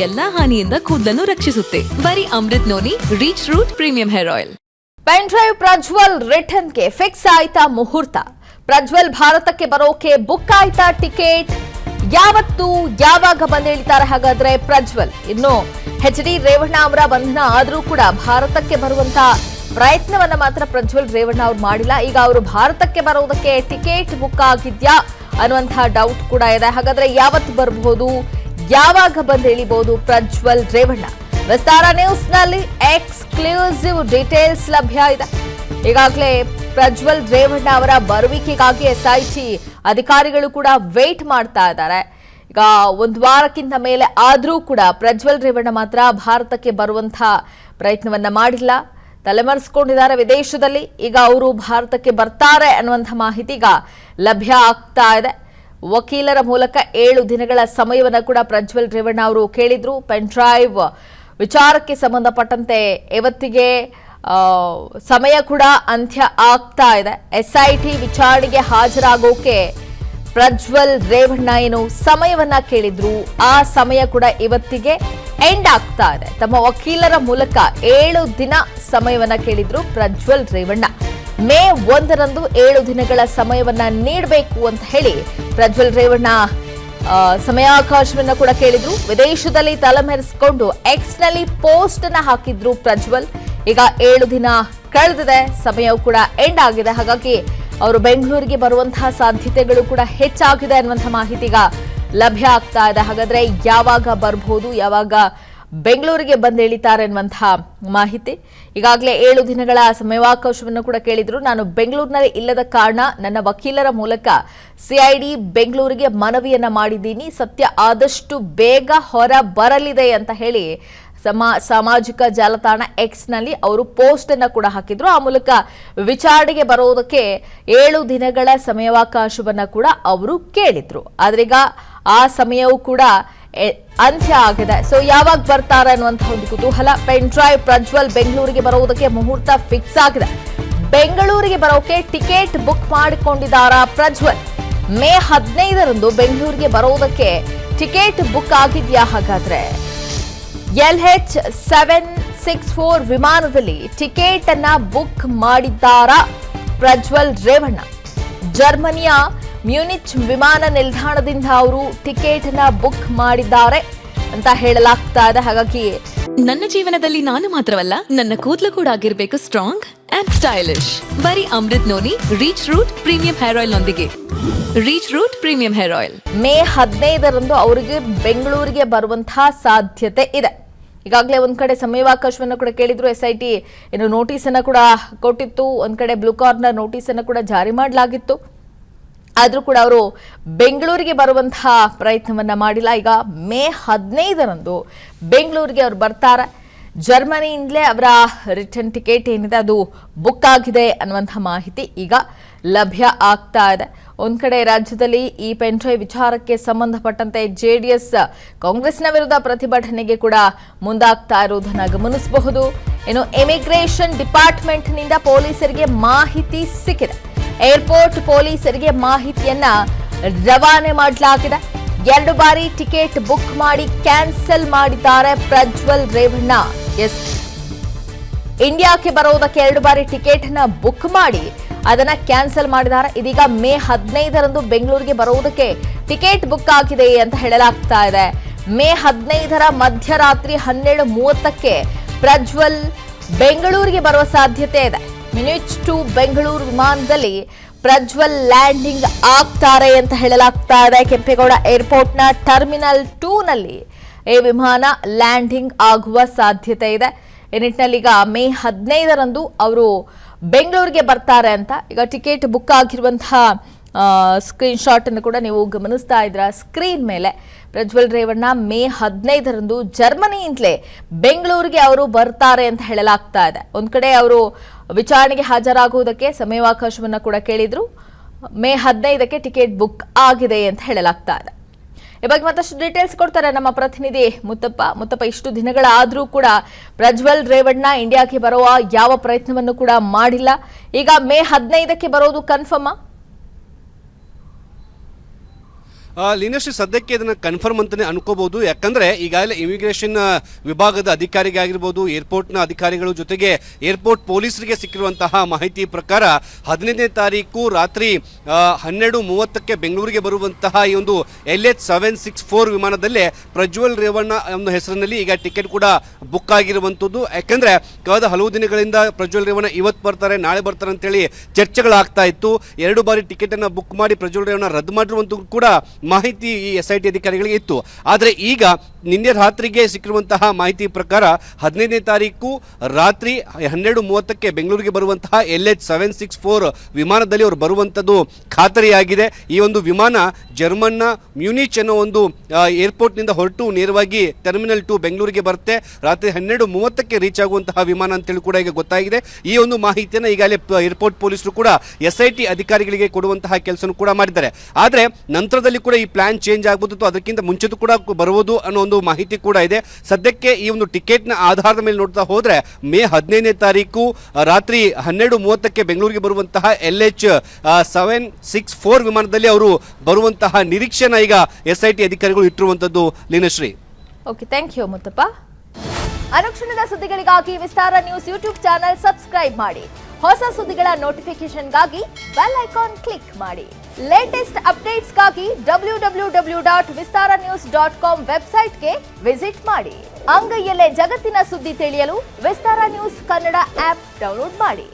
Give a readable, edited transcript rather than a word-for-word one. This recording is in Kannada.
ಎಲ್ಲಾ ಹಾನಿಯಿಂದ ಕೂದಲನ್ನು ರಕ್ಷಿಸುತ್ತೆ. ಬರೀ Amrut Noni reach root premium hair oil. Pen drive Prajwal ರಿಟರ್ನ್ಗೆ ಫಿಕ್ಸ್ ಆಯ್ತಾ ಮುಹೂರ್ತ? ಪ್ರಜ್ವಲ್ ಭಾರತಕ್ಕೆ ಬರೋಕೆ ಬುಕ್ ಆಯ್ತಾ ಟಿಕೆಟ್? ಯಾವತ್ತು ಯಾವಾಗ ಬಂದಿಳಿತಾರೆ ಹಾಗಾದ್ರೆ ಪ್ರಜ್ವಲ್? ಇನ್ನು HD ರೇವಣ್ಣ ಅವರ ಬಂಧನ ಆದ್ರೂ ಕೂಡ ಭಾರತಕ್ಕೆ ಬರುವಂತ ಪ್ರಯತ್ನವನ್ನ ಮಾತ್ರ ಪ್ರಜ್ವಲ್ ರೇವಣ್ಣ ಅವ್ರು ಮಾಡಿಲ್ಲ. ಈಗ ಅವರು ಭಾರತಕ್ಕೆ ಬರೋದಕ್ಕೆ ಟಿಕೆಟ್ ಬುಕ್ ಆಗಿದ್ಯಾ ಅನ್ನುವಂತಹ ಡೌಟ್ ಕೂಡ ಇದೆ. ಹಾಗಾದ್ರೆ ಯಾವತ್ತು ಬರಬಹುದು, ಯಾವಾಗ ಬಂದು ಇಳಿಬಹುದು ಪ್ರಜ್ವಲ್ ರೇವಣ್ಣ? ವಿಸ್ತಾರ ನ್ಯೂಸ್ ನಲ್ಲಿ ಎಕ್ಸ್ಕ್ಲೂಸಿವ್ ಡೀಟೇಲ್ಸ್ ಲಭ್ಯ ಇದೆ. ಈಗಾಗಲೇ ಪ್ರಜ್ವಲ್ ರೇವಣ್ಣ ಅವರ ಬರುವಿಕೆಗಾಗಿ SIT ಅಧಿಕಾರಿಗಳು ಕೂಡ ವೇಟ್ ಮಾಡ್ತಾ ಇದ್ದಾರೆ. ಈಗ ಒಂದು ವಾರಕ್ಕಿಂತ ಮೇಲೆ ಆದ್ರೂ ಕೂಡ ಪ್ರಜ್ವಲ್ ರೇವಣ್ಣ ಮಾತ್ರ ಭಾರತಕ್ಕೆ ಬರುವಂತಹ ಪ್ರಯತ್ನವನ್ನ ಮಾಡಿಲ್ಲ, ತಲೆಮರೆಸಿಕೊಂಡಿದ್ದಾರೆ ವಿದೇಶದಲ್ಲಿ. ಈಗ ಅವರು ಭಾರತಕ್ಕೆ ಬರ್ತಾರೆ ಅನ್ನುವಂಥ ಮಾಹಿತಿ ಈಗ ಲಭ್ಯ ಆಗ್ತಾ ಇದೆ. ವಕೀಲರ ಮೂಲಕ 7 ದಿನಗಳ ಸಮಯವನ್ನು ಕೂಡ ಪ್ರಜ್ವಲ್ ರೇವಣ್ಣ ಅವರು ಕೇಳಿದ್ರು. ಪೆನ್ ಡ್ರೈವ್ ವಿಚಾರಕ್ಕೆ ಸಂಬಂಧಪಟ್ಟಂತೆ ಇವತ್ತಿಗೆ ಸಮಯ ಕೂಡ ಅಂತ್ಯ ಆಗ್ತಾ ಇದೆ. SIT ವಿಚಾರಣೆಗೆ ಹಾಜರಾಗೋಕೆ ಪ್ರಜ್ವಲ್ ರೇವಣ್ಣ ಏನು ಸಮಯವನ್ನ ಕೇಳಿದ್ರು, ಆ ಸಮಯ ಕೂಡ ಇವತ್ತಿಗೆ ಎಂಡ್ ಆಗ್ತಾ ಇದೆ. ತಮ್ಮ ವಕೀಲರ ಮೂಲಕ 7 ದಿನ ಸಮಯವನ್ನ ಕೇಳಿದ್ರು ಪ್ರಜ್ವಲ್ ರೇವಣ್ಣ. ಮೇ 1ರಂದು 7 ದಿನಗಳ ಸಮಯವನ್ನ ನೀಡಬೇಕು ಅಂತ ಹೇಳಿ ಪ್ರಜ್ವಲ್ ರೇವಣ್ಣ ಸಮಯಾವಕಾಶವನ್ನ ಕೂಡ ಕೇಳಿದ್ರು. ವಿದೇಶದಲ್ಲಿ ತಲೆಮರೆಸಿಕೊಂಡು ಎಕ್ಸ್ ನಲ್ಲಿ ಪೋಸ್ಟ್ ಅನ್ನ ಹಾಕಿದ್ರು ಪ್ರಜ್ವಲ್. ಈಗ 7 ದಿನ ಕಳೆದಿದೆ, ಸಮಯವು ಕೂಡ ಎಂಡ್ ಆಗಿದೆ. ಹಾಗಾಗಿ ಅವರು ಬೆಂಗಳೂರಿಗೆ ಬರುವಂತಹ ಸಾಧ್ಯತೆಗಳು ಕೂಡ ಹೆಚ್ಚಾಗಿದೆ ಅನ್ನುವಂಥ ಮಾಹಿತಿ ಈಗ ಲಭ್ಯ ಆಗ್ತಾ ಇದೆ. ಹಾಗಾದ್ರೆ ಯಾವಾಗ ಬರಬಹುದು, ಯಾವಾಗ ಬೆಂಗಳೂರಿಗೆ ಬಂದು ಇಳಿತಾರೆ ಅನ್ನುವಂತಹ ಮಾಹಿತಿ. ಈಗಾಗಲೇ 7 ದಿನಗಳ ಸಮಯಾವಕಾಶವನ್ನು ಕೂಡ ಕೇಳಿದ್ರು. ನಾನು ಬೆಂಗಳೂರಿನಲ್ಲಿ ಇಲ್ಲದ ಕಾರಣ ನನ್ನ ವಕೀಲರ ಮೂಲಕ CID ಬೆಂಗಳೂರಿಗೆ ಮನವಿಯನ್ನ ಮಾಡಿದ್ದೀನಿ. ಸತ್ಯ ಆದಷ್ಟು ಬೇಗ ಹೊರ ಬರಲಿದೆ ಅಂತ ಹೇಳಿ ಸಾಮಾಜಿಕ ಜಾಲತಾಣ ಎಕ್ಸ್ ನಲ್ಲಿ ಅವರು ಪೋಸ್ಟ್ ಅನ್ನ ಕೂಡ ಹಾಕಿದ್ರು. ಆ ಮೂಲಕ ವಿಚಾರಣೆಗೆ ಬರೋದಕ್ಕೆ 7 ದಿನಗಳ ಸಮಯಾವಕಾಶವನ್ನ ಕೂಡ ಅವರು ಕೇಳಿದ್ರು. ಆದ್ರೀಗ ಆ ಸಮಯವೂ ಕೂಡ ಅಂತ್ಯ ಆಗಿದೆ. ಸೊ ಯಾವಾಗ ಬರ್ತಾರೆ ಅನ್ನುವಂತಹ ಒಂದು ಕುತೂಹಲ. ಪೆನ್ ಡ್ರೈವ್ ಪ್ರಜ್ವಲ್ ಬೆಂಗಳೂರಿಗೆ ಬರೋದಕ್ಕೆ ಮುಹೂರ್ತ ಫಿಕ್ಸ್ ಆಗಿದೆ. ಬೆಂಗಳೂರಿಗೆ ಬರೋಕೆ ಟಿಕೆಟ್ ಬುಕ್ ಮಾಡಿಕೊಂಡಿದ್ದಾರಾ ಪ್ರಜ್ವಲ್? ಮೇ 15ರಂದು ಬೆಂಗಳೂರಿಗೆ ಬರೋದಕ್ಕೆ ಟಿಕೆಟ್ ಬುಕ್ ಆಗಿದ್ಯಾ ಹಾಗಾದ್ರೆ? LH764 ವಿಮಾನದಲ್ಲಿ ಟಿಕೆಟ್ ಅನ್ನ ಬುಕ್ ಮಾಡಿದ್ದಾರಾ ಪ್ರಜ್ವಲ್ ರೇವಣ್ಣ? ಜರ್ಮನಿಯ ಮ್ಯೂನಿಚ್ ವಿಮಾನ ನಿಲ್ದಾಣದಿಂದ ಅವರು ಟಿಕೆಟ್ ಅನ್ನ ಬುಕ್ ಮಾಡಿದ್ದಾರೆ ಅಂತ ಹೇಳಲಾಗ್ತಾ ಇದೆ. ಹಾಗಾಗಿ ನನ್ನ ಜೀವನದಲ್ಲಿ ನಾನು ಮಾತ್ರವಲ್ಲ, ನನ್ನ ಕೂದಲು ಕೂಡ ಆಗಿರ್ಬೇಕು ಸ್ಟ್ರಾಂಗ್ ಅಂಡ್ ಸ್ಟೈಲಿಶ್. ಬರೀ Amrut Noni reach root premium hair oil ನೊಂದಿಗೆ. Reach root premium hair oil May 15ರಂದು ಅವರಿಗೆ ಬೆಂಗಳೂರಿಗೆ ಬರುವಂತಹ ಸಾಧ್ಯತೆ ಇದೆ. ಈಗಾಗಲೇ ಒಂದ್ ಕಡೆ ಸಮಯಾವಕಾಶವನ್ನು ಕೂಡ ಕೇಳಿದ್ರು. SIT ಏನು ನೋಟಿಸ್ ಅನ್ನ ಕೂಡ ಕೊಟ್ಟಿತ್ತು. ಒಂದ್ ಕಡೆ ಬ್ಲೂ ಕಾರ್ನರ್ ನೋಟಿಸ್ ಅನ್ನು ಕೂಡ ಜಾರಿ ಮಾಡಲಾಗಿತ್ತು. ಆದ್ರೂ ಕೂಡ ಅವರು ಬೆಂಗಳೂರಿಗೆ ಬರುವಂತಹ ಪ್ರಯತ್ನವನ್ನ ಮಾಡಿಲ್ಲ. ಈಗ ಮೇ 15ರಂದು ಬೆಂಗಳೂರಿಗೆ ಅವರು ಬರ್ತಾರೆ. ಜರ್ಮನಿಯಿಂದಲೇ ಅವರ ರಿಟರ್ನ್ ಟಿಕೆಟ್ ಏನಿದೆ ಅದು ಬುಕ್ ಆಗಿದೆ ಅನ್ನುವಂಥ ಮಾಹಿತಿ ಈಗ ಲಭ್ಯ ಆಗ್ತಾ ಇದೆ. ಒಂದ್ ಕಡೆ ರಾಜ್ಯದಲ್ಲಿ ಈ ಪೆನ್ ಡ್ರೈವ್ ವಿಚಾರಕ್ಕೆ ಸಂಬಂಧಪಟ್ಟಂತೆ JDS ಕಾಂಗ್ರೆಸ್ನ ವಿರುದ್ಧ ಪ್ರತಿಭಟನೆಗೆ ಕೂಡ ಮುಂದಾಗ್ತಾ ಇರುವುದನ್ನು ಗಮನಿಸಬಹುದು. ಇನ್ನು ಇಮಿಗ್ರೇಷನ್ ಡಿಪಾರ್ಟ್ಮೆಂಟ್ ನಿಂದ ಪೊಲೀಸರಿಗೆ ಮಾಹಿತಿ ಸಿಕ್ಕಿದೆ. ಏರ್ಪೋರ್ಟ್ ಪೊಲೀಸರಿಗೆ ಮಾಹಿತಿಯನ್ನ ರವಾನೆ ಮಾಡಲಾಗಿದೆ. 2 ಬಾರಿ ಟಿಕೆಟ್ ಬುಕ್ ಮಾಡಿ ಕ್ಯಾನ್ಸಲ್ ಮಾಡಿದ್ದಾರೆ ಪ್ರಜ್ವಲ್ ರೇವಣ್ಣ. ಇಂಡಿಯಾಕ್ಕೆ ಬರೋದಕ್ಕೆ 2 ಬಾರಿ ಟಿಕೆಟ್ ಅನ್ನ ಬುಕ್ ಮಾಡಿ ಅದನ್ನ ಕ್ಯಾನ್ಸಲ್ ಮಾಡಿದ್ದಾರೆ. ಇದೀಗ ಮೇ 15ರಂದು ಬೆಂಗಳೂರಿಗೆ ಬರೋದಕ್ಕೆ ಟಿಕೆಟ್ ಬುಕ್ ಆಗಿದೆ ಅಂತ ಹೇಳಲಾಗ್ತಾ ಇದೆ. ಮೇ 15ರ ಮಧ್ಯರಾತ್ರಿ 12:30ಕ್ಕೆ ಪ್ರಜ್ವಲ್ ಬೆಂಗಳೂರಿಗೆ ಬರುವ ಸಾಧ್ಯತೆ ಇದೆ. ಮ್ಯೂನಿಚ್ ಟು ಬೆಂಗಳೂರು ವಿಮಾನದಲ್ಲಿ ಪ್ರಜ್ವಲ್ ಲ್ಯಾಂಡಿಂಗ್ ಆಗ್ತಾರೆ ಅಂತ ಹೇಳಲಾಗ್ತಾ ಇದೆ. ಕೆಂಪೇಗೌಡ ಏರ್ಪೋರ್ಟ್ನ ಟರ್ಮಿನಲ್ 2 ನಲ್ಲಿ ಈ ವಿಮಾನ ಲ್ಯಾಂಡಿಂಗ್ ಆಗುವ ಸಾಧ್ಯತೆ ಇದೆ. ಈ ನಿಟ್ಟಿನಲ್ಲಿ ಈಗ ಮೇ 15ರಂದು ಅವರು ಬೆಂಗಳೂರಿಗೆ ಬರ್ತಾರೆ ಅಂತ ಈಗ ಟಿಕೆಟ್ ಬುಕ್ ಆಗಿರುವಂತಹ ಸ್ಕ್ರೀನ್ ಶಾಟ್ ಅನ್ನು ಕೂಡ ನೀವು ಗಮನಿಸ್ತಾ ಇದ್ರ ಸ್ಕ್ರೀನ್ ಮೇಲೆ. ಪ್ರಜ್ವಲ್ ರೇವಣ್ಣ ಮೇ 15ರಂದು ಜರ್ಮನಿಯಿಂದಲೇ ಬೆಂಗಳೂರಿಗೆ ಅವರು ಬರ್ತಾರೆ ಅಂತ ಹೇಳಲಾಗ್ತಾ ಇದೆ. ಒಂದ್ ಕಡೆ ಅವರು ವಿಚಾರಣೆಗೆ ಹಾಜರಾಗುವುದಕ್ಕೆ ಸಮಯಾವಕಾಶವನ್ನ ಕೂಡ ಕೇಳಿದ್ರು. ಮೇ 15ಕ್ಕೆ ಟಿಕೆಟ್ ಬುಕ್ ಆಗಿದೆ ಅಂತ ಹೇಳಲಾಗ್ತಾ ಇದೆ. ಈ ಬಗ್ಗೆ ಮತ್ತಷ್ಟು ಡೀಟೇಲ್ಸ್ ಕೊಡ್ತಾರೆ ನಮ್ಮ ಪ್ರತಿನಿಧಿ ಮುತ್ತಪ್ಪ. ಇಷ್ಟು ದಿನಗಳಾದ್ರೂ ಕೂಡ ಪ್ರಜ್ವಲ್ ರೇವಣ್ಣ ಇಂಡಿಯಾಕ್ಕೆ ಬರುವ ಯಾವ ಪ್ರಯತ್ನವನ್ನು ಕೂಡ ಮಾಡಿಲ್ಲ. ಈಗ ಮೇ 15ಕ್ಕೆ ಬರೋದು ಕನ್ಫರ್ಮ್? ಲೀನಶ್ರೀ ಸದ್ಯಕ್ಕೆ ಇದನ್ನು ಕನ್ಫರ್ಮ್ ಅಂತಲೇ ಅನ್ಕೋಬಹುದು. ಯಾಕಂದರೆ ಈಗಾಗಲೇ ಇಮಿಗ್ರೇಷನ್ ವಿಭಾಗದ ಅಧಿಕಾರಿಗಾಗಿರ್ಬೋದು, ಏರ್ಪೋರ್ಟ್ನ ಅಧಿಕಾರಿಗಳು ಜೊತೆಗೆ ಏರ್ಪೋರ್ಟ್ ಪೊಲೀಸರಿಗೆ ಸಿಕ್ಕಿರುವಂತಹ ಮಾಹಿತಿ ಪ್ರಕಾರ 15ನೇ ತಾರೀಕು ರಾತ್ರಿ 12:30ಕ್ಕೆ ಬೆಂಗಳೂರಿಗೆ ಬರುವಂತಹ ಈ ಒಂದು LH764 ವಿಮಾನದಲ್ಲೇ ಪ್ರಜ್ವಲ್ ರೇವಣ್ಣ ಅನ್ನೋ ಹೆಸರಿನಲ್ಲಿ ಈಗ ಟಿಕೆಟ್ ಕೂಡ ಬುಕ್ ಆಗಿರುವಂಥದ್ದು. ಯಾಕಂದರೆ ಕಳೆದ ಹಲವು ದಿನಗಳಿಂದ ಪ್ರಜ್ವಲ್ ರೇವಣ್ಣ ಇವತ್ತು ಬರ್ತಾರೆ, ನಾಳೆ ಬರ್ತಾರೆ ಅಂತೇಳಿ ಚರ್ಚೆಗಳಾಗ್ತಾ ಇತ್ತು. 2 ಬಾರಿ ಟಿಕೆಟನ್ನು ಬುಕ್ ಮಾಡಿ ಪ್ರಜ್ವಲ್ ರೇವಣ್ಣ ರದ್ದು ಮಾಡಿರುವಂಥದ್ದು ಕೂಡ ಮಾಹಿತಿ ಈ SIT ಅಧಿಕಾರಿಗಳಿಗೆ ಇತ್ತು. ಆದರೆ ಈಗ ನಿನ್ನೆ ರಾತ್ರಿಗೆ ಸಿಕ್ಕಿರುವಂತಹ ಮಾಹಿತಿ ಪ್ರಕಾರ 15ನೇ ತಾರೀಕು ರಾತ್ರಿ 12:30ಕ್ಕೆ ಬೆಂಗಳೂರಿಗೆ ಬರುವಂತಹ LH764 ವಿಮಾನದಲ್ಲಿ ಅವರು ಬರುವಂಥದ್ದು ಖಾತರಿಯಾಗಿದೆ. ಈ ಒಂದು ವಿಮಾನ ಜರ್ಮನ್ನ ಮ್ಯೂನಿಚ್ ಅನ್ನೋ ಒಂದು ಏರ್ಪೋರ್ಟ್ನಿಂದ ಹೊರಟು ನೇರವಾಗಿ ಟರ್ಮಿನಲ್ 2 ಬೆಂಗಳೂರಿಗೆ ಬರುತ್ತೆ. ರಾತ್ರಿ 12:30ಕ್ಕೆ ರೀಚ್ ಆಗುವಂತಹ ವಿಮಾನ ಅಂತೇಳಿ ಕೂಡ ಈಗ ಗೊತ್ತಾಗಿದೆ. ಈ ಒಂದು ಮಾಹಿತಿಯನ್ನು ಈಗಾಗಲೇ ಏರ್ಪೋರ್ಟ್ ಪೊಲೀಸರು ಕೂಡ SIT ಅಧಿಕಾರಿಗಳಿಗೆ ಕೊಡುವಂತಹ ಕೆಲಸನೂ ಕೂಡ ಮಾಡಿದ್ದಾರೆ. ಆದರೆ ನಂತರದಲ್ಲಿ ಕೂಡ ಈ ಪ್ಲಾನ್ ಚೇಂಜ್ ಆಗ್ಬೋದು, ಅದಕ್ಕಿಂತ ಮುಂಚೆದು ಕೂಡ ಬರಬಹುದು ಅನ್ನೋ ಒಂದು ಮಾಹಿತಿ ಕೂಡ ಇದೆ. ಸದ್ಯಕ್ಕೆ ಈ ಒಂದು ಟಿಕೆಟ್ನ ಆಧಾರದ ಮೇಲೆ ನೋಡ್ತಾ ಹೋದ್ರೆ ಮೇ 15ನೇ ತಾರೀಕು ರಾತ್ರಿ 12:30ಕ್ಕೆ ಬೆಂಗಳೂರಿಗೆ ಬರುವಂತಹ LH764 ವಿಮಾನದಲ್ಲಿ ಅವರು ಬರುವಂತಹ ನಿರೀಕ್ಷೆನ ಈಗ SIT ಅಧಿಕಾರಿಗಳು ಇಟ್ಟಿರುವಂತದ್ದು. Leenashree, okay, thank you Muttappa. ಅನುಕ್ಷಣದ ಸುದ್ದಿಗಳಿಗಾಗಿ Vistara news YouTube channel subscribe ಮಾಡಿ. ಹೊಸ ಸುದ್ದಿಗಳ ನೋಟಿಫಿಕೇಶನ್ಗಾಗಿ ಬೆಲ್ ಐಕಾನ್ ಕ್ಲಿಕ್ ಮಾಡಿ. ಲೇಟೆಸ್ಟ್ ಅಪ್ಡೇಟ್ಸ್ಗಾಗಿ www.vistaranews.com ವೆಬ್ಸೈಟ್ಗೆ ವಿಸಿಟ್ ಮಾಡಿ. ಅಂಗೈಯಲ್ಲೇ ಜಗತ್ತಿನ ಸುದ್ದಿ ತಿಳಿಯಲು Vistara news Kannada app download ಮಾಡಿ.